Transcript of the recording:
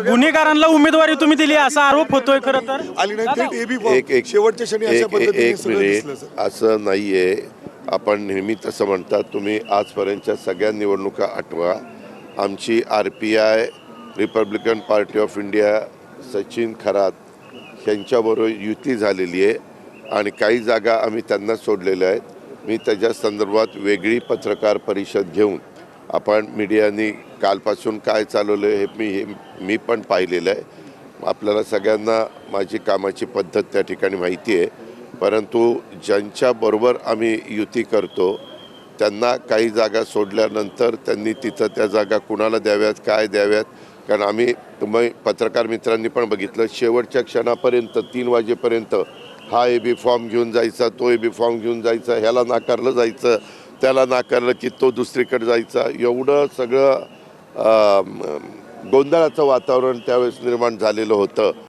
गुन्हेगारांना उमेदवारी तुम्ही दिली असा आरोप होतोय खरं तर. आली नाही थेट एबी फॉर्म शेवटच्या क्षणी अशा पद्धतीने एक सगळं दिसलं मिनिट, सर. असं नाहीये. आपण नेहमी तसं म्हणतात. तुम्ही आजपर्यंतच्या सगळ्या निवडणुका आठवा. आमची RPI Republican party of India Sachin Kharat यांच्याबरोबर युती झालेली आहे आणि काही जागा आम्ही त्यांना सोडलेल्या आहेत. मी त्याच्या संदर्भात वेगळी पत्रकार परिषद घेऊन आपण मीडियानी कालपासून काय चालवलं हे मी पण पाहिलेलं आहे. आपल्याला सगळ्यांना माझी कामाची पद्धत त्या ठिकाणी माहिती आहे. परंतु ज्यांच्याबरोबर आम्ही युती करतो त्यांना काही जागा सोडल्यानंतर त्यांनी तिथं त्या जागा कुणाला द्याव्यात, काय द्याव्यात, कारण आम्ही तुम्ही पत्रकार मित्रांनी पण बघितलं शेवटच्या क्षणापर्यंत 3 वाजेपर्यंत हा एबी फॉर्म घेऊन जायचा, तो एबी फॉर्म घेऊन जायचा, ह्याला नाकारलं जायचं, त्याला नाकारलं की तो दुसरीकडे जायचा. एवढं सगळं गोंधळाचं वातावरण त्यावेळेस निर्माण झालेलं होतं.